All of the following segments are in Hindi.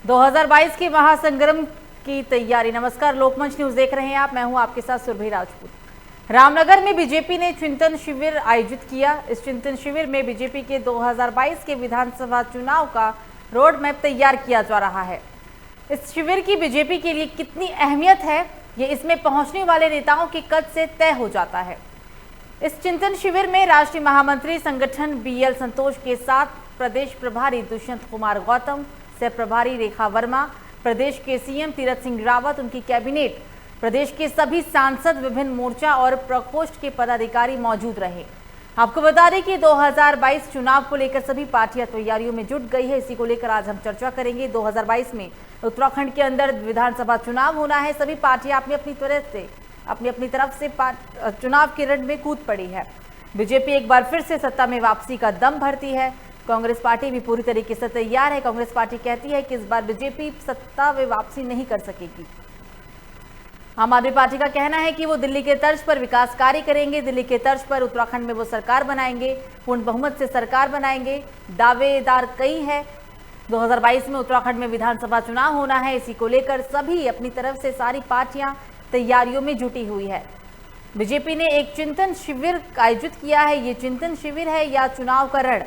2022 के महासंग्राम की तैयारी। नमस्कार, लोकमंच न्यूज देख रहे हैं आप। मैं हूं आपके साथ सुरभि राजपूत। रामनगर में बीजेपी ने चिंतन शिविर आयोजित किया। इस चिंतन शिविर में बीजेपी के 2022 के विधानसभा चुनाव का रोड मैप तैयार किया जा रहा है। इस शिविर की बीजेपी के लिए कितनी अहमियत है, ये इसमें पहुंचने वाले नेताओं के कद से तय हो जाता है। इस चिंतन शिविर में राष्ट्रीय महामंत्री संगठन BL संतोष के साथ प्रदेश प्रभारी दुष्यंत कुमार गौतम, सह प्रभारी रेखा वर्मा, प्रदेश के CM तीरथ सिंह रावत, उनकी कैबिनेट, प्रदेश के सभी सांसद, विभिन्न मोर्चा और प्रकोष्ठ के पदाधिकारी मौजूद रहे। आपको बता दें कि 2022 चुनाव को लेकर सभी पार्टियां तैयारियों में जुट गई है। इसी को लेकर आज हम चर्चा करेंगे। 2022 में उत्तराखंड के अंदर विधानसभा चुनाव होना है। सभी पार्टियां अपनी अपनी तरफ से चुनाव के रण में कूद पड़ी है। बीजेपी एक बार फिर से सत्ता में वापसी का दम भरती है। कांग्रेस पार्टी भी पूरी तरीके से तैयार है। कांग्रेस पार्टी कहती है कि इस बार बीजेपी सत्ता में वापसी नहीं कर सकेगी। आम आदमी पार्टी का कहना है कि वो दिल्ली के तर्ज पर विकास कार्य करेंगे। दिल्ली के तर्ज पर उत्तराखंड में वो सरकार बनाएंगे, पूर्ण बहुमत से सरकार बनाएंगे। दावेदार कई है। 2022 में उत्तराखंड में विधानसभा चुनाव होना है। इसी को लेकर सभी अपनी तरफ से सारी पार्टियां तैयारियों में जुटी हुई है। बीजेपी ने एक चिंतन शिविर आयोजित किया है। ये चिंतन शिविर है या चुनाव का रण,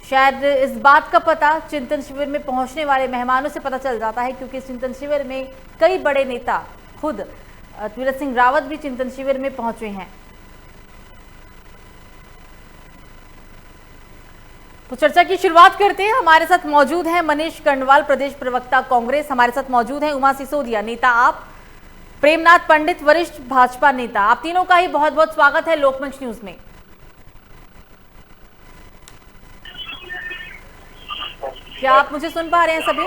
शायद इस बात का पता चिंतन शिविर में पहुंचने वाले मेहमानों से पता चल जाता है, क्योंकि इस चिंतन शिविर में कई बड़े नेता, खुद तीरथ सिंह रावत भी चिंतन शिविर में पहुंचे हैं। तो चर्चा की शुरुआत करते हैं। हमारे साथ मौजूद हैं मनीष कर्णवाल, प्रदेश प्रवक्ता कांग्रेस। हमारे साथ मौजूद हैं उमा सिसोदिया, नेता आप, प्रेमनाथ पंडित, वरिष्ठ भाजपा नेता। आप तीनों का ही बहुत बहुत स्वागत है लोकमंच न्यूज में। क्या आप मुझे सुन पा रहे हैं सभी?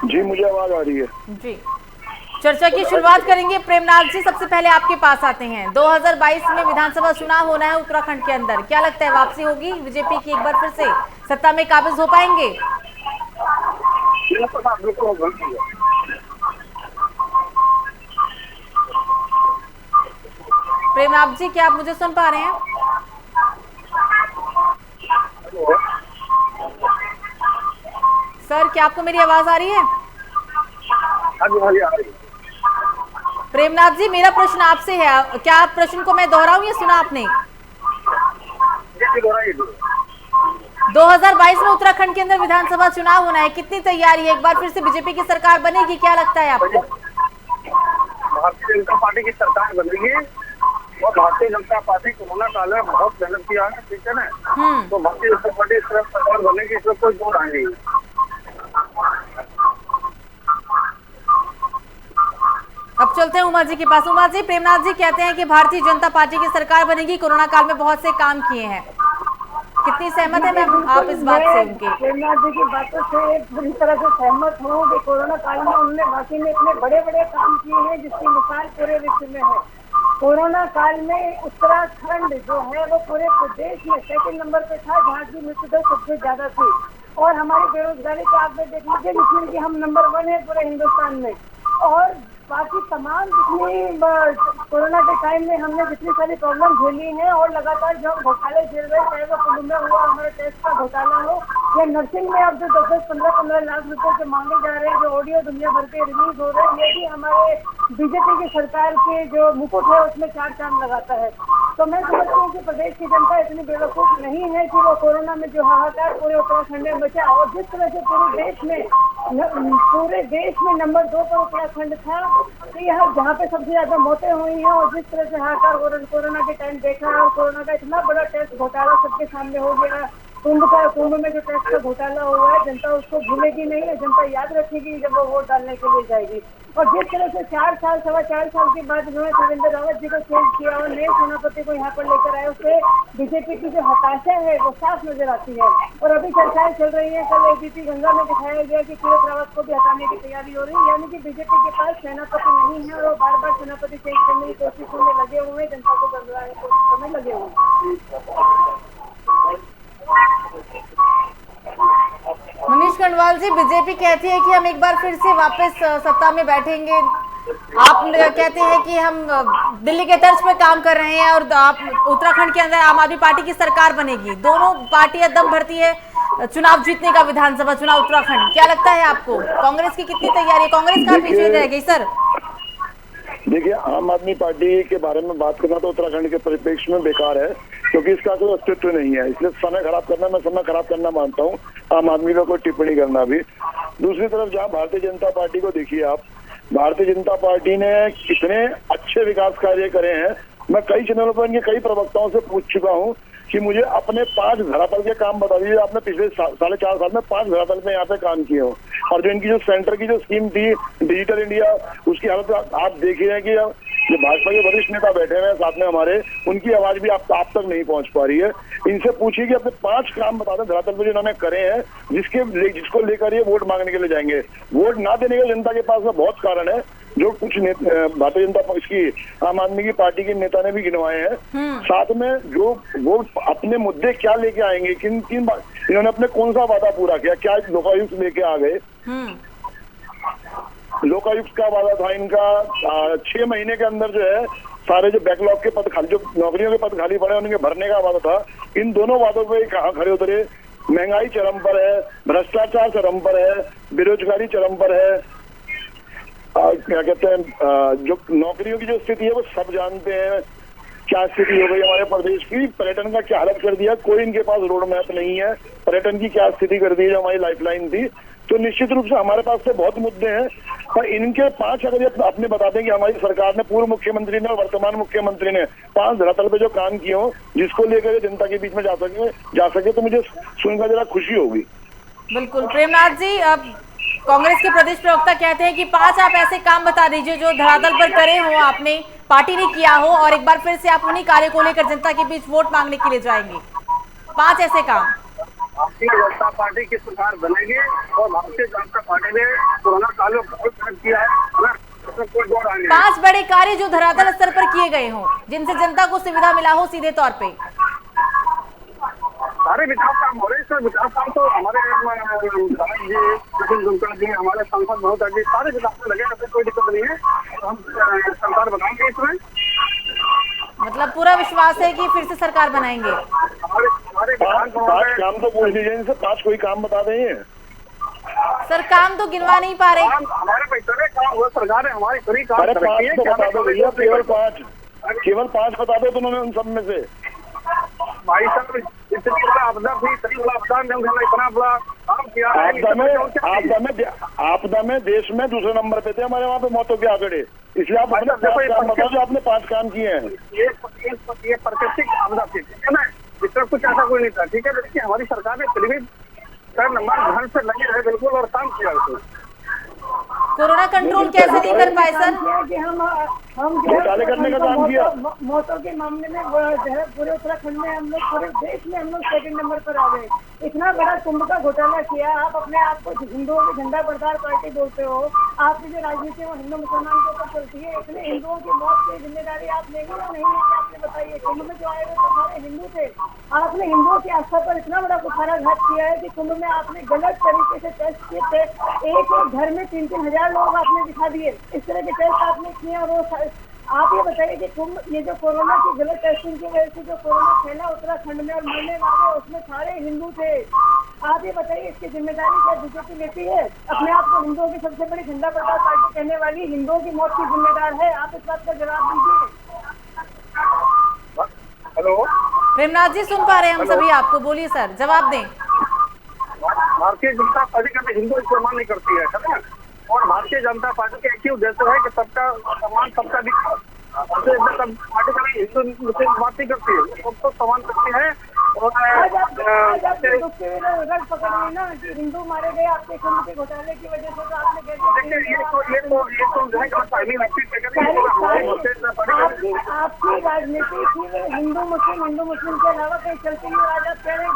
जी, मुझे आवाज आ रही है जी। चर्चा की शुरुआत करेंगे। प्रेमनाथ जी, सबसे पहले आपके पास आते हैं। 2022 में विधानसभा चुनाव होना है उत्तराखंड के अंदर। क्या लगता है, वापसी होगी बीजेपी की, एक बार फिर से सत्ता में काबिज हो पाएंगे? प्रेमनाथ जी, क्या आप मुझे सुन पा रहे हैं? सर, क्या आपको मेरी आवाज आ रही है? प्रेमनाथ जी, मेरा प्रश्न आपसे है। क्या आप प्रश्न को मैं दोहराऊं या सुना आपने? 2022 में उत्तराखंड के अंदर विधानसभा चुनाव होना है। कितनी तैयारी है? एक बार फिर से बीजेपी की सरकार बनेगी, क्या लगता है आपको? भारतीय जनता पार्टी की सरकार बनेगी और भारतीय जनता पार्टी कोरोना काल में बहुत मेहनत किया है, ठीक है ना। तो भारतीय जनता पार्टी इस तरह सरकार बनेगी, इसमें कोई दो राय नहीं। अब चलते हैं उमा जी के पास। उमा जी, प्रेमनाथ जी कहते हैं कि भारतीय जनता पार्टी की सरकार बनेगी, कोरोना काल में बहुत से काम किए हैं। कितनी सहमत है मैम आप इस बात से? उनके प्रेमनाथ जी की बातों से पूरी तरह से सहमत हूँ कि कोरोना काल में उन्होंने वाकई में इतने बड़े बड़े काम किए हैं जिसकी मिसाल पूरे विश्व में है। कोरोना काल में उत्तराखंड जो है वो पूरे प्रदेश में सेकंड नंबर पे था, जहाँ की मृत्यु दर सबसे ज्यादा थी। और हमारी बेरोजगारी का आप देख लीजिए जिसमें कि हम नंबर 1 है पूरे हिंदुस्तान में। और बाकी तमाम जितनी कोरोना के टाइम में हमने जितनी सारी प्रॉब्लम झेली हैं और लगातार जो हम घोटाले झेल रहे हैं, चाहे वो कुल्लू में हुआ हमारे टेस्ट का घोटाला हो या नर्सिंग में अब जो 10-15 लाख रुपए जो मांगे जा रहे हैं, जो ऑडियो दुनिया भर के रिलीज हो रहे हैं, ये भी हमारे बीजेपी की सरकार के जो मुकुट है उसमें 4 चांद लगाता है। तो मैं समझती हूँ कि प्रदेश की जनता इतनी बेवकूफ नहीं है कि वो कोरोना में जो हाहाकार पूरे उत्तराखंड में बचा, और जिस तरह से पूरे देश में नंबर 2 पर उत्तराखंड था, कि यहाँ जहाँ पे सबसे ज्यादा मौतें हुई हैं, और जिस तरह से हाहाकार कोरोना के टाइम देखा और कोरोना का इतना बड़ा टेस्ट घोटाला सबके सामने हो गया। कुंभ में जो टेस्ट का घोटाला हुआ है, जनता उसको भूलेगी नहीं है, जनता याद रखेगी जब वो वोट डालने के लिए जाएगी। और जिस तरह से 4 साल के बाद उन्होंने त्रिवेंद्र रावत जी को चेंज किया और नए सेनापति को यहाँ पर लेकर आए, उससे बीजेपी की जो हताशा है वो साफ नजर आती है। और अभी चर्चाएं चल रही है, कल ABP गंगा में दिखाया गया कि तीरथ रावत को भी हटाने की तैयारी हो रही है। यानी कि बीजेपी के पास सेनापति नहीं है और वो बार बार सेनापति चेंज करने की कोशिशों में लगे हुए हैं, जनता को बदलाने की कोशिशों में लगे हुए हैं। मनीष कर्णवाल जी, बीजेपी कहती है कि हम एक बार फिर से वापस सत्ता में बैठेंगे। आप कहते हैं कि हम दिल्ली के तर्ज पे काम कर रहे हैं और आप उत्तराखंड के अंदर आम आदमी पार्टी की सरकार बनेगी। दोनों पार्टियां दम भरती है चुनाव जीतने का, विधानसभा चुनाव उत्तराखंड, क्या लगता है आपको कांग्रेस की कितनी तैयारी है, कांग्रेस कहाँ पीछे रह गई सर? देखिए, आम आदमी पार्टी के बारे में बात करना तो उत्तराखंड के परिप्रेक्ष्य में बेकार है, क्योंकि इसका कोई अस्तित्व नहीं है। इसलिए समय खराब करना, मैं समय खराब करना मानता हूँ, आम आदमी का कोई टिप्पणी करना भी। दूसरी तरफ जहाँ भारतीय जनता पार्टी को देखिए आप, भारतीय जनता पार्टी ने कितने अच्छे विकास कार्य करे हैं। मैं कई चैनलों पर इनके कई प्रवक्ताओं से पूछ चुका हूँ कि मुझे अपने 5 धरातल के काम बता दीजिए, आपने पिछले 4.5 साल में 5 धरातल में यहाँ पे काम किए हो। और जो इनकी जो सेंटर की जो स्कीम थी डिजिटल इंडिया, उसकी हालत आप देखिए हैं कि जो भाजपा के वरिष्ठ नेता बैठे हुए हैं साथ में हमारे, उनकी आवाज भी आप तक नहीं पहुंच पा रही है। इनसे पूछिए कि अपने 5 काम बता दें धरातल पर जो इन्होंने करे हैं, जिसको लेकर ये वोट मांगने के लिए जाएंगे। वोट ना देने के जनता के पास में बहुत कारण है, जो कुछ भारतीय जनता इसकी आम आदमी की पार्टी के नेता ने भी गिनवाए हैं। साथ में जो वो अपने मुद्दे क्या लेके आएंगे, किन इन्होंने अपने कौन सा वादा पूरा किया, क्या लोकायुक्त लेके आ गए। लोकायुक्त का वादा था इनका 6 महीने के अंदर जो है सारे जो बैकलॉग के पद खाली, जो नौकरियों के पद खाली पड़े, उनके भरने का वादा था। इन दोनों वादों पे कहाँ खड़े उतरे। महंगाई चरम पर है, भ्रष्टाचार चरम पर है, बेरोजगारी चरम पर है। क्या कहते हैं, जो नौकरियों की जो स्थिति है वो सब जानते हैं क्या स्थिति हो गई हमारे प्रदेश की। पर्यटन का क्या हालत कर दिया, कोई इनके पास रोड मैप नहीं है। पर्यटन की क्या स्थिति कर दी है, जो हमारी लाइफलाइन थी। तो निश्चित रूप से हमारे पास से बहुत मुद्दे हैं, पर इनके 5 अगर ये अपने बता दें कि हमारी सरकार ने, पूर्व मुख्यमंत्री ने और वर्तमान मुख्यमंत्री ने 5 धरातल पे जो काम किए हो, जिसको लेकर जनता के बीच में जा सके तो मुझे सुनकर जरा खुशी होगी। बिल्कुल प्रेमनाथ जी, अब कांग्रेस के प्रदेश प्रवक्ता कहते हैं कि 5 आप ऐसे काम बता दीजिए जो धरातल पर करे हो, आपने पार्टी ने किया हो, और एक बार फिर से आप उन्हीं कार्य को लेकर जनता के बीच वोट मांगने के लिए जाएंगे। 5 ऐसे काम। भारतीय जनता पार्टी की सरकार बनेगी और भारतीय जनता पार्टी ने कोरोना काल में बहुत काम किया है। 5 बड़े कार्य जो धरातल स्तर पर किए गए हों, जिनसे जनता को सुविधा मिला हो सीधे तौर पे। सारे विकास काम हो रहे हैं। विकास काम तो हमारे जी, हमारे सांसद बहुत अच्छे, सारे विकास में लगे रहते, कोई दिक्कत नहीं है। हम सरकार बनाएंगे इसमें, मतलब पूरा विश्वास है कि फिर से सरकार बनाएंगे। हमारे 5 काम तो पूछ लीजिए इनसे, 5 कोई काम बता देंगे सर। काम तो गिनवा नहीं पा रहे। हमारे पैसे काम वो सरकार है हमारी पूरी काम। अरे 5 तो बता दो भैया, केवल 5 बता दो तुमने उन सब में से। भाई साहब, इतनी बड़ा आपदा थी, इतनी बड़ा इतना बड़ा काम किया है। आपदा में देश में दूसरे नंबर पे थे हमारे वहाँ पे मौतों के आंकड़े। इसलिए आप अपने 5 काम बताओ जो आपने 5 काम किए हैं। ये प्राकृतिक आपदा थी, ठीक है ना, इसमें कुछ ऐसा कोई नहीं था, ठीक है। देखिए, हमारी सरकार ने फिर भी नंबर घर से लगे रहे बिल्कुल और काम किया उसमें। कोरोना कंट्रोल कैसे नहीं कर पाए सर? कि हम घोटाले करने का काम किया। मौतों के मामले में पूरे उत्तराखंड में हम लोग, पूरे देश में हम लोग 2nd नंबर पर आ गए। इतना बड़ा कुंभ का घोटाला किया। आप अपने आप को हिंदुओं की झंडा बरदार पार्टी बोलते हो। आपकी जो राजनीति वो हिंदू मुसलमान के ऊपर चलती है। इतने हिंदुओं की मौत की जिम्मेदारी आप लेंगे या नहीं लेंगे, आपने बताइए। कुंभ में जो आए हुए तो सारे हिंदू थे। आपने हिंदुओं की आस्था पर इतना बड़ा कुठाराघात किया है कि कुंभ में आपने गलत तरीके से टेस्ट किए थे। एक घर में 3-3 हजार लोग आपने दिखा दिए। इस तरह के टेस्ट आपने किए। और वो आप ये बताइए कि कुंभ, ये जो कोरोना की गलत टेस्टिंग की वजह से जो कोरोना फैला उत्तराखंड में और मरने वाले उसमें सारे हिंदू थे। आप ये बताइए इसकी जिम्मेदारी क्या बीजेपी लेती है? अपने आप को हिंदुओं की सबसे बड़ी झंडा बरदार पार्टी कहने वाली हिंदुओं की मौत की जिम्मेदार है। आप इस बात का जवाब दीजिए। हेलो प्रेमनाथ जी, सुन पा रहे हैं हम सभी आपको, बोलिए सर, जवाब दें। भारतीय जनता पार्टी का हिंदू इस्तेमाल नहीं करती है ना, और भारतीय जनता पार्टी का एक ही उद्देश्य है कि सबका सम्मान, सबका विकास। भारतीय जनता पार्टी का हिंदू मुस्लिम बात नहीं करती है, सबको सम्मान करती है। और रट पकड़ रही ना कि हिंदू मारे गए आपके कुंभ के घोटाले की वजह से, तो आपने आपकी राजनीति की हिंदू मुस्लिम के अलावा कहीं चलती नहीं। आज आप कह रहे हैं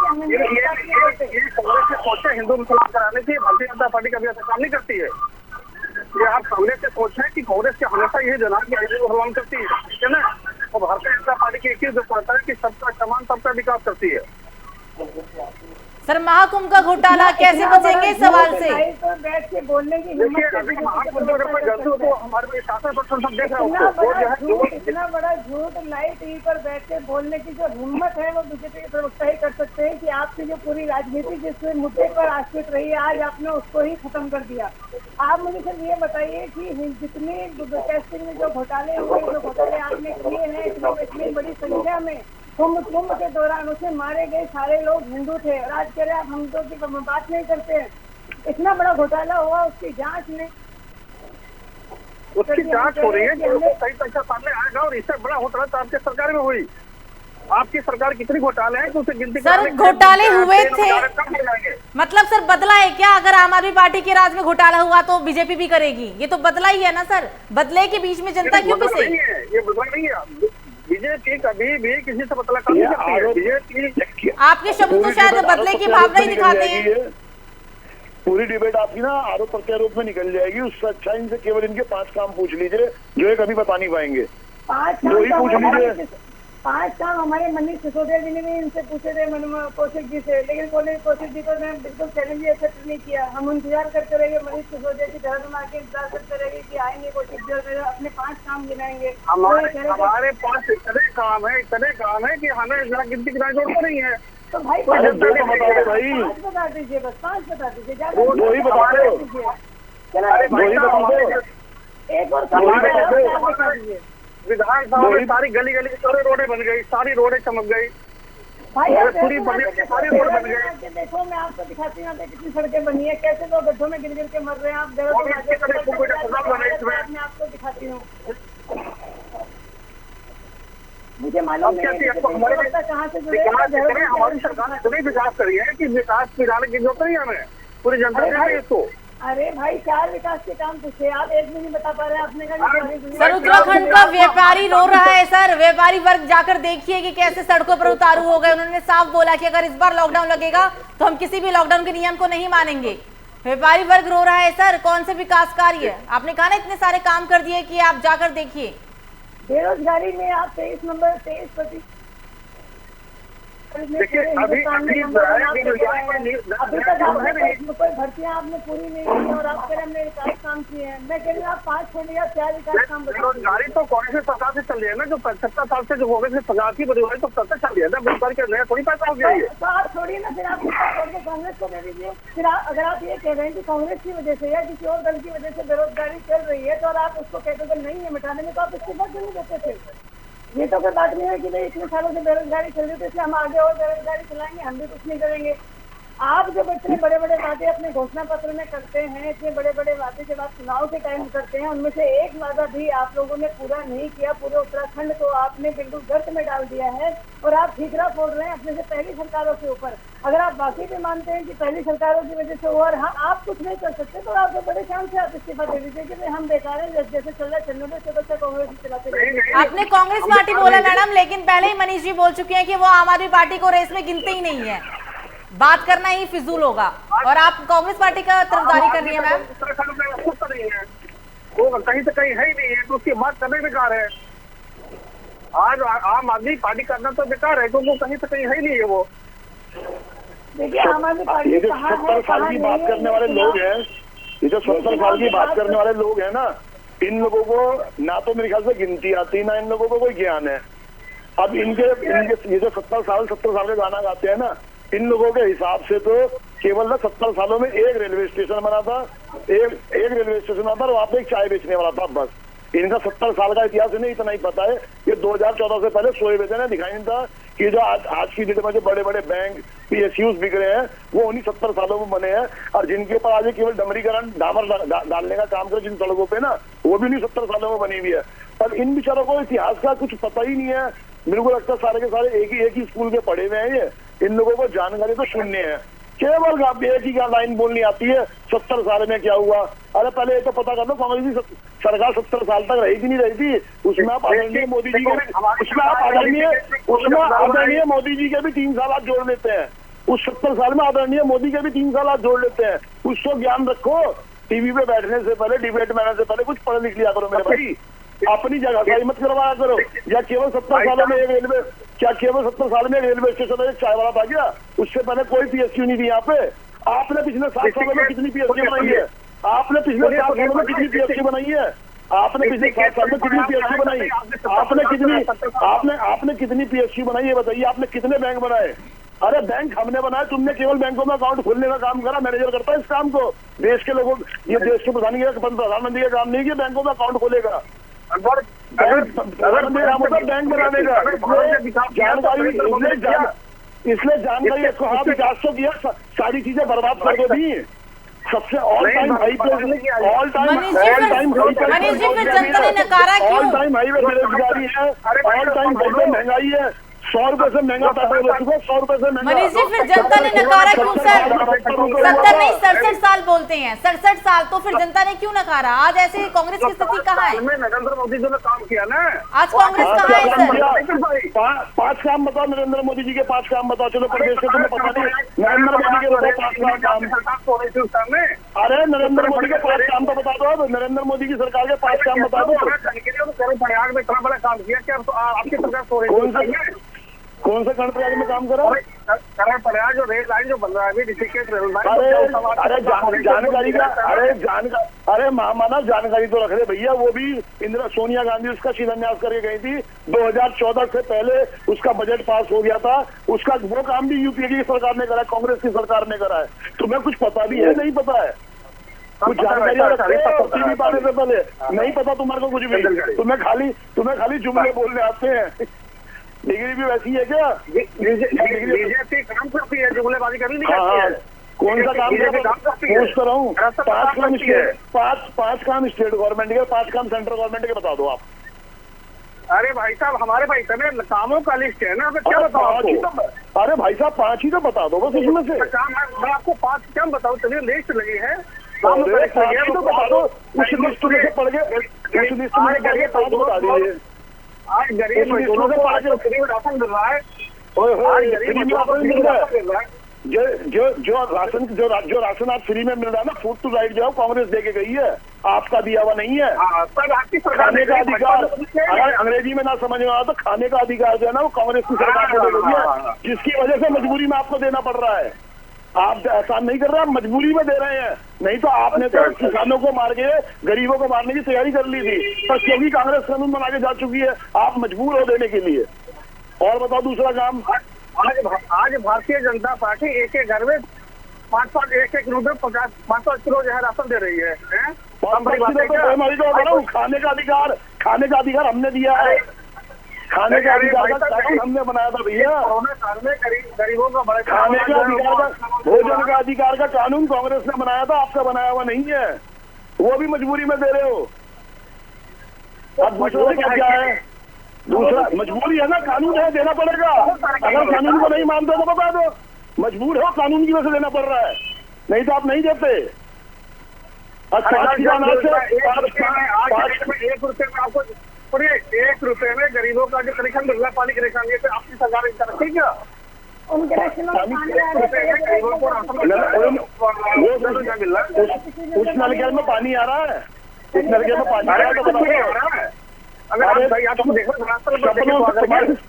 कि ये कांग्रेस की सोच है हिंदू मुसलमान कराने की। भारतीय जनता पार्टी कभी ऐसा काम नहीं करती है। ये आप कांग्रेस से सोच है कि कांग्रेस के हमेशा यही जना की हिंदू भगवान करती है, ठीक है ना। और भारतीय जनता पार्टी की एक ही उद्देश्य होता है कि सबका सम्मान, सबका विकास करती है। सर महाकुंभ का घोटाला कैसे बचेंगे इस सवाल से? तो बैठ के बोलने की हिम्मत तो हमारे शासन प्रशासन सब देख रहा है। इतना बड़ा झूठ लाइव टीवी पर बैठ के बोलने की जो हिम्मत है वो बीजेपी के प्रवक्ता ही कर सकते हैं कि आपकी जो पूरी राजनीति जिस मुद्दे पर आश्रित रही है आज आपने उसको ही खत्म कर दिया। आप मुझे सिर्फ ये बताइए कि जितने टेस्टिंग में जो घोटाले हुए, जो घोटाले आपने किए हैं, इतनी बड़ी संख्या में कुंभ के दौरान उसे मारे गए सारे लोग हिंदू थे और आज कह रहे आप हिंदुओं की बात नहीं करते हैं। इतना बड़ा घोटाला हुआ, उसकी जांच में उसकी जांच हो रही है, सही तथ्य सामने आएगा और इससे बड़ा घोटाला तो आपकी सरकार में हुई। आपकी सरकार कितनी घोटाले हैं कि उसे गिनती सर घोटाले हुए थे, मतलब सर बदला है क्या? अगर आम आदमी पार्टी के राज में घोटाला हुआ तो बीजेपी भी करेगी, ये तो बदला ही है ना सर। बदले के बीच में जनता क्यों पिसे? ये बदला नहीं है। बीजेपी कभी भी किसी से बदला कर नहीं सकती है। बीजेपी आपके शब्द तो शायद बदले की भावना ही दिखाते हैं। पूरी डिबेट आपकी ना आरोप प्रत्यारोप में निकल जाएगी। उससे अच्छा इनसे केवल इनके 5 काम पूछ लीजिए जो ये कभी बता नहीं पाएंगे। 5 दो ही पूछ लीजिए। 5 काम हमारे मनीष सिसोदिया जी ने भी इनसे पूछे थे, कौशिक जी से, लेकिन बोले कौशिक जी को ने बिल्कुल चैलेंज एक्सेप्ट नहीं किया। हम इंतजार करते रहिए, मनीष सिसोदिया की तरह बना के इंतजार करते रहिए कि आएंगे कौशिक जी अपने 5 काम गिनाएंगे। हमारे पास इतने काम है कि हमें जरा गिनती की जरूरत नहीं है। तो भाई बता दो भाई, 5 बता दीजिए, बस 5 बता दीजिए, दो ही बता दो, एक और बता दीजिए। विधानसभा में सारी गली गली सारी रोडें बन गई, सारी रोडें चमक गई, भाई पूरी सारी रोड बन गई। देखो मैं आपको दिखाती हूँ कितनी सड़कें बनी है, कैसे लोग गड्ढों में गिर गिर के मर रहे हैं। आप मैं आपको दिखाती हूँ, मुझे मालूम कहाँ से जुड़े। हमारी सरकार ने इतनी विकास करी है कि विकास की जाने की जरूरत नहीं है हमें, पूरी जनता ने इसको। अरे भाई 4 विकास के काम पूछे, आप एक भी नहीं बता पा रहे। आपने सर उत्तराखंड का व्यापारी रो रहा है सर। व्यापारी वर्ग जाकर देखिए कि कैसे सड़कों पर उतारू हो गए। उन्होंने साफ बोला कि अगर इस बार लॉकडाउन लगेगा तो हम किसी भी लॉकडाउन के नियम को नहीं मानेंगे। व्यापारी वर्ग रो रहा है सर। कौन से विकास कार्य है? आपने कहा ना इतने सारे काम कर दिए कि आप जाकर देखिए। बेरोजगारी में आप 23% देखिए अभी तक कोई भर्तियां आपने पूरी नहीं की और आप कह रहे हमने विकास काम किए हैं। मैं कह रही हूँ आप 5 छोड़िए या 4 विकास काम। बेरोजगारी तो कांग्रेस सरकार से चल रही है ना, जो 75 साल से जो कांग्रेस सरकार की बेरोजगारी तो तब तक चल रही है ना। बेरोजगारी के नया थोड़ी पैसा हो गया है। तो आप छोड़िए ना, फिर आप कांग्रेस को दे दीजिए। फिर अगर आप ये कह रहे हैं कि कांग्रेस की वजह से या किसी और दल की वजह से बेरोजगारी चल रही है तो आप उसको कहते थे नहीं है मिटाने में, तो आप इस्तीफा क्यों नहीं देते थे? ये तो कोई बात नहीं है कि भाई इतने सालों से बेरोजगारी चल रही है इसलिए हम आगे और बेरोजगारी चलाएंगे, हम भी कुछ नहीं करेंगे। आप जब इतने बड़े बड़े वादे अपने घोषणा पत्र में करते हैं, इतने बड़े बड़े वादे जब आप चुनाव के टाइम करते हैं, उनमें से एक वादा भी आप लोगों ने पूरा नहीं किया। पूरे उत्तराखंड को आपने बिल्कुल गर्त में डाल दिया है और आप ठीकरा फोड़ रहे हैं अपने से पहली सरकारों के ऊपर। अगर आप बाकी भी मानते हैं कि पहली सरकारों की वजह से और हाँ आप कुछ नहीं कर सकते तो आप बड़े शान से आप इस्तीफा दे दीजिए कि हम बेकार हैं, जैसे चल रहा है चलने में, तो कांग्रेस चलाते रहिए। आपने कांग्रेस पार्टी बोला मैडम, लेकिन पहले ही मनीष जी बोल चुके हैं कि वो आम आदमी पार्टी को रेस में गिनते ही नहीं है। बात करना ही फिजूल होगा और आप कांग्रेस पार्टी का तरफदारी कर रही है मैम। उत्तराखंड में कुछ नहीं है, वो कहीं से कहीं है ही नहीं है, तो उसकी बात करना बेकार है। आज आम आदमी पार्टी करना तो बेकार है क्योंकि कहीं से कहीं है ही नहीं है। वो देखिए आम आदमी पार्टी ये जो 70 साल की बात करने वाले लोग हैं, ये जो 70 साल की बात करने वाले लोग हैं ना, इन लोगों को ना तो मेरे ख्याल से गिनती आती, ना इन लोगों को कोई ज्ञान है। अब इनके ये जो 70 साल के गाना गाते हैं ना, इन लोगों के हिसाब से तो केवल 70 सालों में एक रेलवे स्टेशन बना था, एक रेलवे स्टेशन बना था और वहाँ पे एक चाय बेचने वाला था, बस। इनका 70 साल का इतिहास इन्हें इतना ही पता है। ये 2014 से पहले सोए हुए थे ना, दिखाई नहीं था कि जो आज की डेट में जो बड़े बड़े बैंक PSUs बिक रहे हैं वो उन्हीं 70 सालों में बने हैं। और जिनके ऊपर आज केवल डमरीकरण डामर डालने का काम करे जिन सड़कों पे ना, वो भी उन्हीं 70 सालों में बनी हुई है। पर इन बेचारों को इतिहास का कुछ पता ही नहीं है। मेरे को लगता है सारे के सारे एक ही स्कूल के पढ़े हुए हैं। ये इन लोगों को जानकारी तो शून्य है। केवल एक ही लाइन बोलनी आती है 70 साल में क्या हुआ। अरे पहले ये तो पता कर लो कांग्रेस की सरकार 70 साल तक रही थी नहीं रही थी, उसमें आप आदरणीय मोदी जी के आदरणीय मोदी जी के भी 3 साल आप जोड़ लेते हैं। उस 70 साल में आदरणीय मोदी के भी 3 साल आप जोड़ लेते हैं। उसको ज्ञान रखो, टीवी पे बैठने से पहले, डिबेट में आने से पहले कुछ पढ़ लिख लिया करो मेरे भाई। अपनी जगह सही मत करवाया करो, या केवल 70 सालों में एक रेलवे क्या केवल 70 साल में रेलवे स्टेशन में चाय वाला था क्या? उससे पहले कोई पीएसयू नहीं थी यहाँ पे। आपने पिछले 7 सालों में कितनी पीएसयू बनाई है? आपने पिछले 7 सालों में कितनी पीएसयू बनाई है? आपने पिछले 7 साल में कितनी पीएसयू बनाई? आपने कितनी पीएसयू बनाई है बताइए? आपने कितने बैंक बनाए? अरे बैंक हमने बनाया, तुमने केवल बैंकों में अकाउंट खोलने का काम करा। मैनेजर करता है इस काम को। देश के लोगों, ये देश के प्रधानमंत्री का काम नहीं कि बैंकों में अकाउंट खोलेगा, बैंक बनाने का। इसलिए जानकारी को हाँ विकास तो किया, सारी चीजें बर्बाद कर दो दी। सबसे ऑल टाइम हाई पे, ऑल टाइम जनता ने नकारा क्यों? ऑल टाइम हाई पे बेरोजगारी है, ऑल टाइम हाई पे महंगाई है। 100 रुपए से महंगा पेट्रोल हो चुका है, 100 रुपए से महंगा। मनीष जी, फिर जनता ने नकारा क्यों सर? 70 नहीं 67 साल बोलते हैं, 67 साल। तो फिर जनता ने क्यों नकारा? आज ऐसे कांग्रेस की स्थिति कहाँ है? नरेंद्र मोदी जी ने काम किया ना। आज कांग्रेस कहाँ है सर? 5 काम बताओ नरेंद्र मोदी जी के, 5 काम बताओ। चलो प्रदेश के तुम्हें पता नहीं, नरेंद्र मोदी के बताओ 5 काम। अरे नरेंद्र मोदी के 5 काम तो बता दो। नरेंद्र मोदी की सरकार के 5 काम बता दो। प्रयाग में इतना बड़ा काम किया क्या आपकी सरकार? कौन सा कर्ण प्रयाग में काम करा? कर्ण प्रयाग जो रेल लाइन जो बन रहा है ऋषिकेश रेल लाइन। जानकारी का, अरे माना जानकारी तो रख रहे भैया। वो भी इंदिरा सोनिया गांधी उसका शिलान्यास करके गई थी। 2014 से पहले उसका बजट पास हो गया था। उसका वो काम भी यूपीए की सरकार ने करा है, कांग्रेस की सरकार ने करा है। तुम्हें कुछ पता भी है? नहीं पता है? कुछ जानकारी टीवी पाने से पहले नहीं पता तुम्हारे को कुछ भी? तुम्हें खाली जुमले बोलने आते हैं। डिग्री भी वैसी है क्या? बीजेपी काम करती है, जुमलेबाजी करनी नहीं करती है। कौन सा काम पूछ कर रहा हूँ? 5 काम स्टेट गवर्नमेंट के, 5 काम सेंट्रल गवर्नमेंट के बता दो आप। अरे भाई साहब, हमारे भाई इतने कामों का लिस्ट है ना, क्या बताओ आपको? अरे भाई साहब 5 ही तो बता दो बस इसमें से। मैं आपको 5 क्या बताऊँ? चलिए लिस्ट लगी है तो बता दो। उस लिस्ट में से पढ़ के, उस लिस्ट में से 5 बता दीजिए। आज गरीब मजदूरों को आज फ्री में राशन मिल रहा है। जो राशन आज फ्री में मिल रहा है ना, फूड टू राइट जो कांग्रेस दे के गई है, आपका दिया हुआ नहीं है। खाने का अधिकार, अगर अंग्रेजी में ना समझ में आया तो खाने का अधिकार जो है ना वो कांग्रेस की सरकार को दे गई है, जिसकी वजह से मजबूरी में आपको देना पड़ रहा है। आप एहसान नहीं कर रहे, आप मजबूरी में दे रहे हैं। नहीं तो आपने तो किसानों को मार के गरीबों को मारने की तैयारी कर ली थी, पर क्योंकि कांग्रेस कानून बना के जा चुकी है, आप मजबूर हो देने के लिए। और बताओ दूसरा काम। आज भारतीय जनता पार्टी एक घर में 5-5 एक रुपए 5-5 किलो जो है राशन दे रही है। खाने का अधिकार हमने दिया है। खाने का अधिकार का कानून हमने बनाया था भैया। कोरोना काल में गरीबों का बड़ा खाने का अधिकार का, भोजन का अधिकार का कानून कांग्रेस ने बनाया था, आपका बनाया हुआ नहीं है। वो भी मजबूरी में दे रहे हो। अब दूसरा क्या है? दूसरा मजबूरी है ना, कानून है, देना पड़ेगा। अगर कानून को नहीं मानते तो बता दो, मजबूर हो, कानून की वजह से देना पड़ रहा है, नहीं तो आप नहीं देते। अच्छा 1 रुपए में आपको 1 रुपए में गरीबों का जो कनेक्शन मिल रहा है, पानी कनेक्शन, ये आपकी सरकार रखी क्या? उस नलके में पानी आ रहा है, उस नलके में पानी आ रहा है।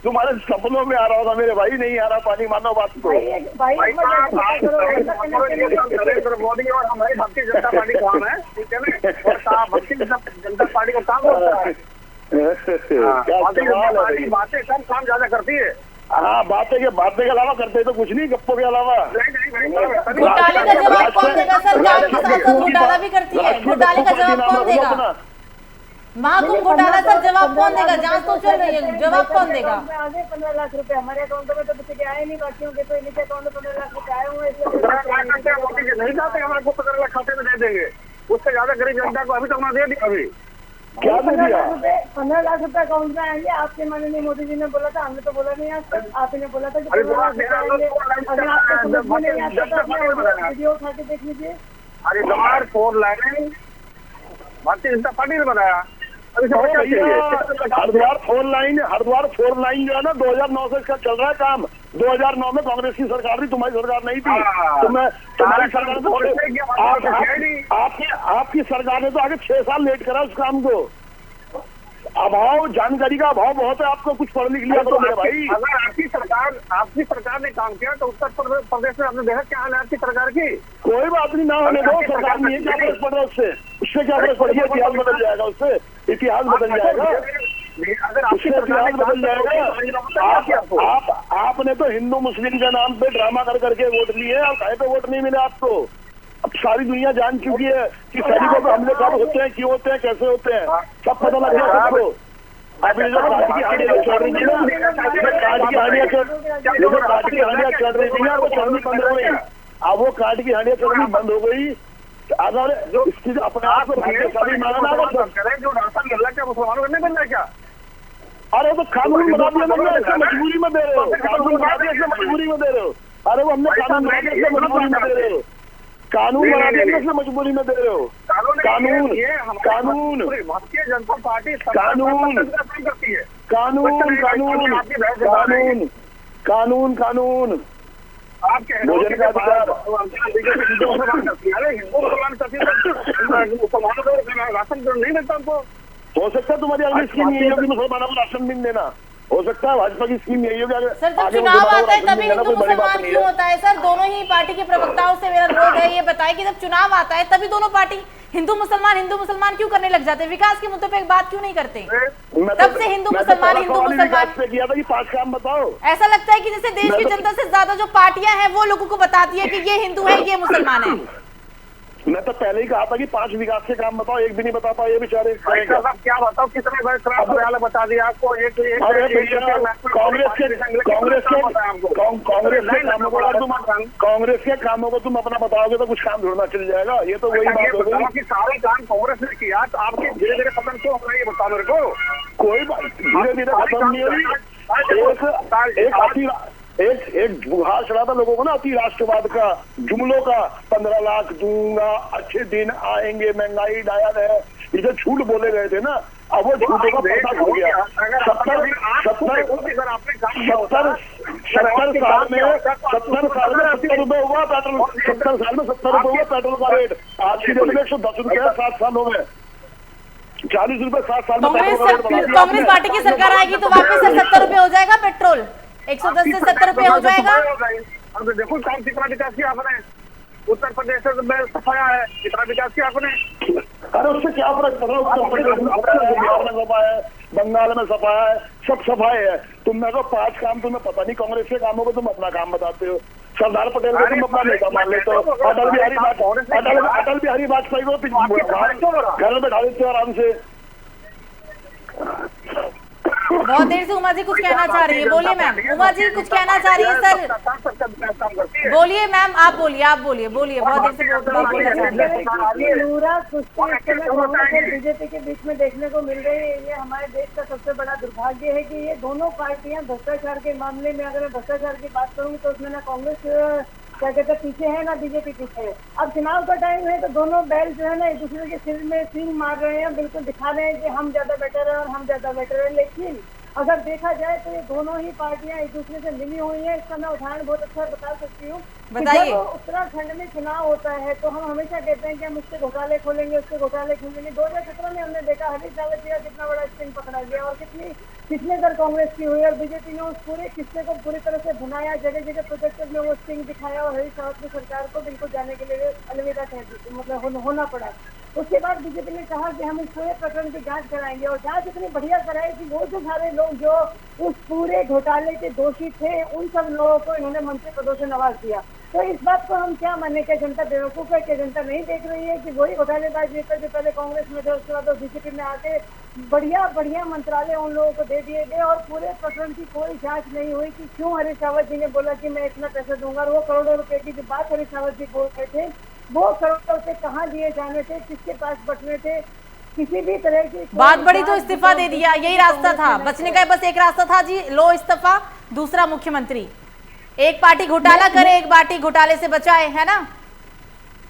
तुम्हारे सपनों में आ रहा होगा मेरे भाई, नहीं आ रहा पानी, मानो बात को। नरेंद्र मोदी और हमारी भारतीय जनता पार्टी काम है, ठीक है ना? भारतीय जनता पार्टी का काम होता है, बातें कम काम ज्यादा करती है। हाँ, बातें के अलावा करते तो कुछ नहीं, गप्पों के अलावा। घोटाले का जवाब कौन देगा सर? काम के साथ साथ घोटाला भी करती है। घोटाले का जवाब कौन देगा? महाकुंभ घोटाला सर जवाब कौन देगा? जांच तो चल रही है, जवाब कौन देगा? आगे 15 लाख रुपए हमारे अकाउंट में तो किसी के आए नहीं, बाकियों के तो इनके अकाउंट में 15 लाख रुपए आए हुए। नहीं चाहते हमारे को 15 लाख खाते में दे देंगे, उससे ज्यादा गरीब जनता को अभी तक ना दे दिया। अभी क्या 15 लाख रुपए अकाउंट में आएंगे? आपके माननीय मोदी जी ने बोला था, हमने तो बोला नहीं आज तक। आपने बोला था कि 15 लाख रुपए आएंगे। अगर आपको नहीं आता तो वीडियो उठा के देख लीजिए। हरिद्वार 4 लाइन भारतीय जनता पार्टी ने बनाया। हरिद्वार 4 लाइन जो है ना 2009 से इसका चल रहा है काम। 2009 में कांग्रेस की सरकार थी, तुम्हारी सरकार नहीं थी। तुम्हारी सरकार तो आपकी सरकार ने तो आगे 6 साल लेट करा उस काम को। अभाव, जानकारी का अभाव बहुत है आपको, कुछ पढ़ लिख लिया करो मेरे भाई। अगर आपकी सरकार ने काम किया तो उत्तर प्रदेश में आपने देखा क्या हाल है आपकी सरकार की। कोई बात नहीं, ना होने दो, सरकार नहीं है, क्या फर्क पड़ रहा है उससे क्या फर्क पड़ गया? इतिहास बदल जाएगा, उससे इतिहास बदल जाएगा, अगर आपकी सरकार बदल जाएगा। आपने तो हिंदू मुस्लिम के नाम पे ड्रामा कर करके वोट लिए और कहीं पे वोट नहीं मिले आपको। अब सारी दुनिया जान चुकी है कि सैनिकों पे हमले कब होते हैं, क्यों होते हैं, कैसे होते हैं, सब पता लग गया सबको। अब ये जो काट की हांडियां चढ़ रही थी ना, काट की हांडियां चढ़ रही थी ना, वो चढ़नी बंद हो गई। अब वो काट की हांडियां चढ़नी बंद हो गई। अगर जो अपने आप को भाग्यशाली माना ना करें, जो राशन मिल रहा है क्या मुसलमानों को नहीं मिल रहा है क्या? अरे तो कानून बना दिया तुमने, ऐसे मजबूरी में दे रहे हो, कानून बना दिया ऐसे मजबूरी में दे रहे हो। अरे वो हमने कानून बना दिया ऐसे मजबूरी में दे रहे हो, कानून बना दिया ऐसे मजबूरी में दे रहे हो। कानून भारतीय जनता पार्टी कानून करती है, कानून कानून कानून आप कह रहे का अधिकार। हिंदू मुसलमान करती है, मुसलमानों को राशन नहीं मिलता उनको। हो सकता है तुम्हारी अगली स्कीम यही होगी मुसलमानों को राशन भी देना, हो सकता है भाजपा की स्कीम यही होगी। सर जब चुनाव आता है तभी हिंदू मुसलमान क्यों होता है? सर दोनों ही पार्टी के प्रवक्ताओं से मेरा अनुरोध है, ये बताएं कि जब चुनाव आता है तभी दोनों पार्टी हिंदू मुसलमान क्यों करने लग जाते हैं? विकास के मुद्दों पे एक बात क्यों नहीं करते? तब से हिंदू मुसलमान पे किया था कि 5 काम बताओ। ऐसा लगता है कि जैसे देश की जनता से ज्यादा जो पार्टियां हैं वो लोगों को बताती है कि ये हिंदू है, ये मुसलमान है। मैं तो पहले ही कहा था कि 5 विकास के काम बताओ, एक भी नहीं बता पाए ये बेचारे। क्या बताओ, कितने बड़े बता दिया आपको? कांग्रेस के कामों को तुम अपना बताओगे तो कुछ काम ढूंढना चल जाएगा। ये तो वही बात हो गई, सारे काम कांग्रेस ने किया तो आपके धीरे धीरे खत्म क्यों हो रहा है ये बताओ मेरे को। कोई बात धीरे धीरे खत्म नहीं हुई। एक बुखार चढ़ा था लोगों को ना अति राष्ट्रवाद का, जुमलों का, 15 लाख दूंगा, अच्छे दिन आएंगे, महंगाई डायल है, ये जो झूठ बोले गए थे ना, अब वो झूठों का पर्दा खुल गया। 70 साल में 70 रुपए हुआ पेट्रोल, 70 साल में 70 रुपए हुआ पेट्रोल का रेट। आज की डेट में 110 रुपए है 7 सालों में, 40 रुपए 7 साल में। कांग्रेस पार्टी की सरकार आएगी तो वापस 70 रुपए हो जाएगा पेट्रोल, 110 से 70 रुपए हो जाएगा। अब देखो काम कितना विकास किया आपने, उत्तर प्रदेश में सफाया है, कितना विकास किया आपने। अरे उससे क्या फर्क पड़ रहा है? उत्तर प्रदेश बिहार में सफाया है, बंगाल में सफाया है, सब सफाई है। तुम मेरे को 5 काम तुम्हें पता नहीं, कांग्रेस के कामों को तुम अपना काम बताते हो। सरदार पटेल को तुम अपना नेता मान लेते हो, अटल बिहारी वाजपेयी को घर में बैठा देते हो आराम से। बहुत देर से उमा जी कुछ कहना चाह रही है, बोलिए मैम। उमा जी कुछ कहना चाह रही है सर, बोलिए मैम, आप बोलिए बहुत देर से बोलना चाह रही है। बीजेपी के बीच में देखने को मिल रही है, ये हमारे देश का सबसे बड़ा दुर्भाग्य है कि ये दोनों पार्टियां भ्रष्टाचार के मामले में, अगर मैं भ्रष्टाचार की बात करूंगी तो उसमें ना कांग्रेस क्या कहते हैं पीछे है, ना बीजेपी पीछे है। अब चुनाव का टाइम है तो दोनों बैल जो है ना एक दूसरे के सिर में सींग मार रहे हैं, बिल्कुल दिखा रहे हैं कि हम ज्यादा बेटर है और हम ज्यादा बेटर है। लेकिन अगर देखा जाए तो ये दोनों ही पार्टियां एक दूसरे से मिली हुई हैं। इसका मैं उदाहरण बहुत अच्छा बता सकती हूँ। बताइए। उत्तराखंड में चुनाव होता है तो हम हमेशा कहते हैं कि हम उसके घोटाले खोलेंगे, उसके घोटाले खोलेंगे। 2017 में हमने देखा हरीश रावत जी का कितना बड़ा स्टिंग पकड़ा गया और कितनी दर कांग्रेस की हुई और बीजेपी ने उस पूरे किस्से को पूरी तरह से भुनाया, जगह जगह प्रोजेक्टर में वो स्टिंग दिखाया और हरीश रावत की सरकार को बिल्कुल जाने के लिए अलविदा कह दी, मतलब होना पड़ा। उसके बाद बीजेपी ने कहा कि हम इस पूरे प्रकरण की जांच कराएंगे और जांच इतनी बढ़िया कराई कि वो जो सारे लोग जो उस पूरे घोटाले के दोषी थे उन सब लोगों को इन्होंने मंत्री पदों से नवाज दिया। तो इस बात को हम क्या माने, क्या जनता बेवकूफ है? क्या जनता नहीं देख रही है कि वही घोटालेबाज नेता जो पहले कांग्रेस में थे उसके बाद बीजेपी में आके बढ़िया मंत्रालय उन लोगों को दे दिए गए और पूरे प्रकरण की कोई जांच नहीं हुई कि क्यों हरीश रावत जी ने बोला कि मैं इतना पैसा दूंगा और वो करोड़ों रुपए की जो बात हरीश रावत जी बोल रहे थे वो करोड़ों रुपए कहाँ दिए जाने थे, किसके पास बटने थे, किसी भी तरह की बात बड़ी तो इस्तीफा दे दिया, यही रास्ता था बचने का। बस एक रास्ता था जी, लो इस्तीफा, दूसरा मुख्यमंत्री। एक पार्टी घोटाला करे, एक पार्टी घोटाले से बचाए, है ना?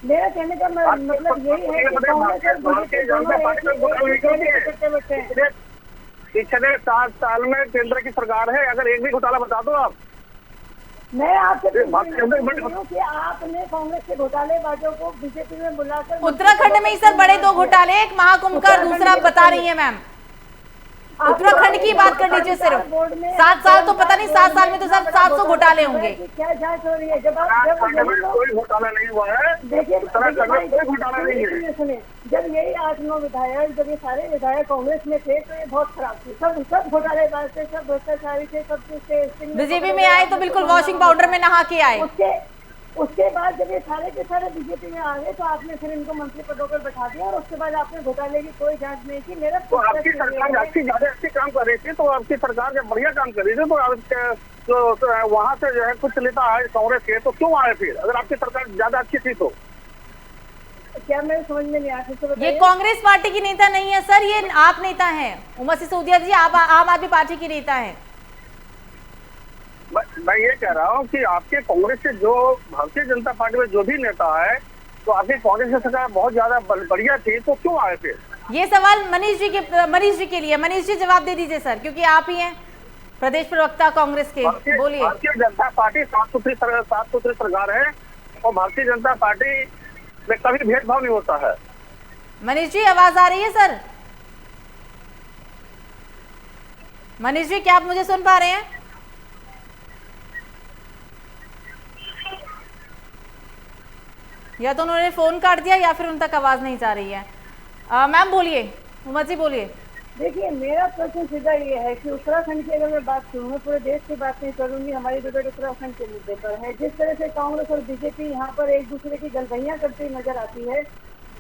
मेरा कहने का मतलब यही है कि पिछले 7 साल में केंद्र की सरकार है, अगर एक भी घोटाला बता दो आप। मैं आपसे कि आपने कांग्रेस के घोटालेबाजों को बीजेपी में बुलाकर उत्तराखंड में ही सर बड़े 2 घोटाले, एक महाकुंभ का, दूसरा आप बता रही है मैम। उत्तराखंड की बात कर लीजिए सिर्फ। 7 साल तो पता नहीं, 7 साल में तो सब 700 घोटाले होंगे। क्या जांच हो रही है? जब कोई घोटाला नहीं हुआ है, देखिए कोई घोटाला नहीं है। सुनिए, जब यही 8-9 विधायक, जब ये सारे विधायक कांग्रेस में थे तो ये बहुत खराब थी, सब घोटालेबाज थे, सब भ्रष्टाचारी थे, सब कुछ थे। बीजेपी में आए तो बिल्कुल वॉशिंग पाउडर में नहा के आए। उसके बाद जब ये सारे के सारे बीजेपी में आ गए तो आपने फिर इनको मंत्री पदों पर बैठा दिया और उसके बाद आपने घोटाले की कोई जांच नहीं की। मेरा तो आपकी सरकार आपकी ज्यादा अच्छी काम कर रही थी, तो आपकी सरकार जब बढ़िया काम कर रही थी तो वहाँ से जो है कुछ नेता आए कांग्रेस के, तो क्यों आए फिर? अगर आपकी सरकार ज्यादा अच्छी थी तो क्या मेरे समझ में नहीं आया? ये कांग्रेस पार्टी की नेता नहीं है सर, ये आप नेता हैं। उमर सिसोदिया जी आप आम आदमी पार्टी की नेता हैं। मैं ये कह रहा हूँ कि आपके कांग्रेस से जो भारतीय जनता पार्टी में जो भी नेता है, तो आपकी कांग्रेस की सरकार बहुत ज्यादा बढ़िया थी, तो क्यों आए फिर? ये सवाल मनीष जी के लिए। मनीष जी जवाब दे दीजिए सर, क्योंकि आप ही हैं प्रदेश प्रवक्ता कांग्रेस के। बोलिए। भारतीय जनता पार्टी साफ सुथरी सरकार है और भारतीय जनता पार्टी में कभी भेदभाव नहीं होता है। मनीष जी आवाज आ रही है सर? मनीष जी क्या आप मुझे सुन पा रहे हैं? या तो उन्होंने फोन काट दिया या फिर उन तक आवाज नहीं जा रही है। मैम बोलिए, उमर जी बोलिए। देखिए, मेरा प्रश्न सीधा ये है कि उत्तराखंड की अगर मैं बात करूँ, मैं पूरे देश की बात नहीं करूंगी, हमारी डिबेट उत्तराखंड के मुद्दे पर है। जिस तरह से कांग्रेस और बीजेपी यहाँ पर एक दूसरे की गलबैयां करती नजर आती है,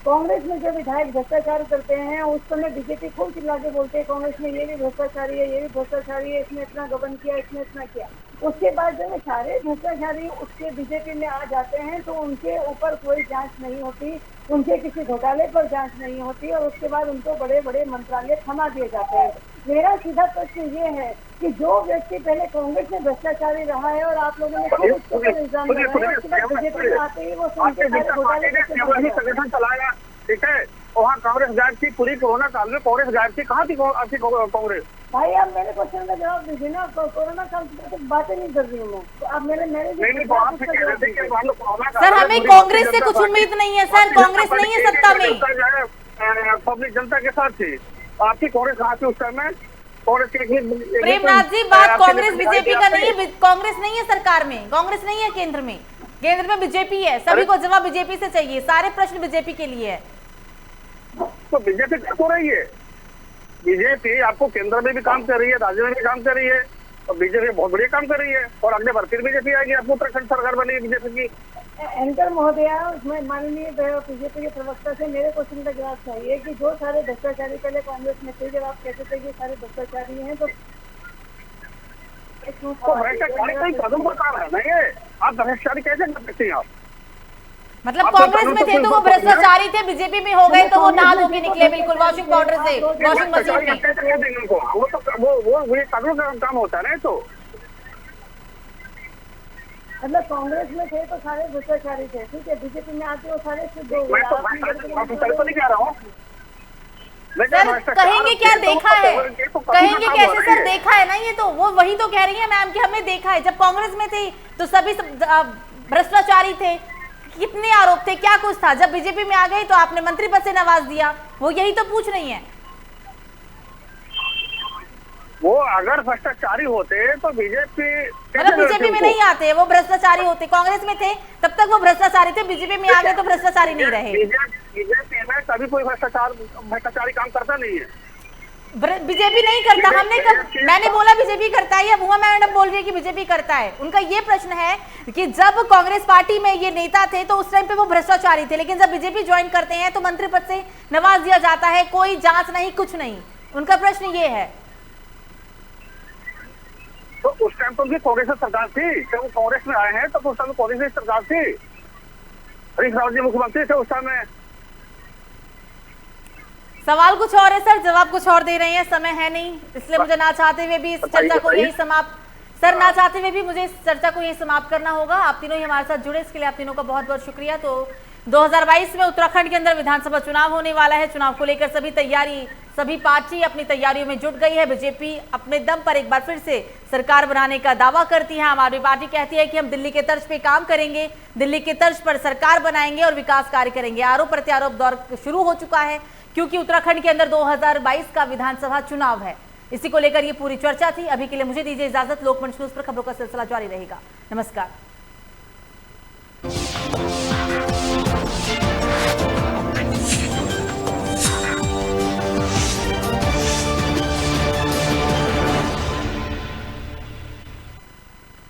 कांग्रेस में जो विधायक भ्रष्टाचार करते हैं उस समय बीजेपी खूब चिल्ला के बोलते हैं कांग्रेस में ये भी भ्रष्टाचारी है, ये भी भ्रष्टाचारी है, इसने इतना गबन किया, इसने इतना किया। उसके बाद जब सारे भ्रष्टाचारी उसके बीजेपी में आ जाते हैं तो उनके ऊपर कोई जांच नहीं होती, उनके किसी घोटाले पर जांच नहीं होती और उसके बाद उनको बड़े बड़े मंत्रालय थमा दिए जाते हैं। मेरा सीधा प्रश्न ये है कि जो व्यक्ति पहले कांग्रेस में भ्रष्टाचारी रहा है और आप लोगों ने खुद उसके ऊपर इल्जाम लगाया, उसके बाद बीजेपी में आते ही वो संगठन चलाया, ठीक है, वहाँ कांग्रेस गायब थी पूरी कोरोना काल में। कांग्रेस गायब थी, कहाँ थी आपकी कांग्रेस? भाई आप मेरे क्वेश्चन का जवाब दीजिए ना। कोरोना काल की तो बातें नहीं कर रही हूँ मैं, तो आप मेरे सर हमें कांग्रेस से कुछ उम्मीद नहीं है सर, कांग्रेस नहीं है सत्ता में। पब्लिक जनता के साथ थी, आपकी कांग्रेस कहाँ थी उस टाइम में? कांग्रेस की प्रेमनाथ जी बात कांग्रेस बीजेपी का नहीं है, कांग्रेस नहीं है सरकार में, कांग्रेस नहीं है केंद्र में, केंद्र में बीजेपी है। सभी को जवाब बीजेपी से चाहिए, सारे प्रश्न बीजेपी के लिए है। तो बीजेपी कर तो रही है, बीजेपी आपको केंद्र में भी काम कर रही है, राज्य में भी काम कर रही है और बीजेपी बहुत बढ़िया काम कर रही है और अगले बार फिर बीजेपी आएगी, आपको उत्तराखंड सरकार बनेगी बीजेपी की। एंकर महोदया, उसमें माननीय बीजेपी के प्रवक्ता से मेरे क्वेश्चन का जवाब चाहिए कि जो सारे भ्रष्टाचारी पहले कांग्रेस में थे, जब आप कहते थे कि सारे भ्रष्टाचारी हैं, तो भ्रष्टाचारी कोई कदम का काम है नहीं है, आप भ्रष्टाचारी कैसे कर सकते हैं? आप मतलब कांग्रेस में थे तो वो भ्रष्टाचारी थे, बीजेपी में हो गए तो वो नहा धो के निकले बिल्कुल वॉशिंग पाउडर से, वॉशिंग मशीन में। वो ये कानून का काम होता है ना। तो मतलब कांग्रेस में थे तो सारे भ्रष्टाचारी थे, ठीक है, बीजेपी में आते वो सारे शुद्ध हो मैं तो नहीं कह रहा हूँ। सर कहेंगे क्या देखा है, कहेंगे कैसे सर? देखा है ना, ये तो वो वही तो कह रही है मैम कि हमने देखा है। जब कांग्रेस में थे तो सभी भ्रष्टाचारी थे, कितने आरोप थे, क्या कुछ था। जब बीजेपी में आ गई तो आपने मंत्री पद से नवाज दिया, वो यही तो पूछ रही है। वो अगर भ्रष्टाचारी होते तो बीजेपी मतलब बीजेपी में नहीं आते, वो भ्रष्टाचारी होते। कांग्रेस में थे तब तक वो भ्रष्टाचारी थे, बीजेपी में आ गए तो भ्रष्टाचारी नहीं रहे। बीजेपी में कभी कोई भ्रष्टाचारी काम करता नहीं है, बीजेपी नहीं करता। हमने कब मैंने बोला बीजेपी करता है, या बुआ मैडम बोल रही है कि बीजेपी करता है? उनका ये प्रश्न है कि जब कांग्रेस पार्टी में ये नेता थे तो उस टाइम पे वो भ्रष्टाचारी थे, लेकिन जब बीजेपी ज्वाइन करते हैं तो मंत्री पद से नवाज दिया जाता है, कोई जांच नहीं, कुछ नहीं। उनका प्रश्न ये है। तो उस टाइम तो उनकी कांग्रेस सरकार थी, जब वो कांग्रेस में आए हैं तो उस टाइम कांग्रेस की सरकार थी, हरीश रावत जी मुख्यमंत्री थे उस टाइम में। सवाल कुछ और है सर, जवाब कुछ और दे रहे हैं, समय है नहीं, इसलिए मुझे ना चाहते हुए भी इस चर्चा को यही समाप्त सर ना चाहते हुए भी मुझे इस चर्चा को यही समाप्त करना होगा। आप तीनों ही हमारे साथ जुड़े, इसके लिए आप तीनों का बहुत बहुत शुक्रिया। तो 2022 में उत्तराखंड के अंदर विधानसभा चुनाव होने वाला है। चुनाव को लेकर सभी पार्टी अपनी तैयारियों में जुट गई है। बीजेपी अपने दम पर एक बार फिर से सरकार बनाने का दावा करती है। आम आदमी पार्टी कहती है कि हम दिल्ली के तर्ज पे काम करेंगे, दिल्ली के तर्ज पर सरकार बनाएंगे और विकास कार्य करेंगे। आरोप प्रत्यारोप दौर शुरू हो चुका है क्योंकि उत्तराखंड के अंदर 2022 का विधानसभा चुनाव है। इसी को लेकर ये पूरी चर्चा थी। अभी के लिए मुझे दीजिए इजाजत। लोकमंच न्यूज पर खबरों का सिलसिला जारी रहेगा। नमस्कार।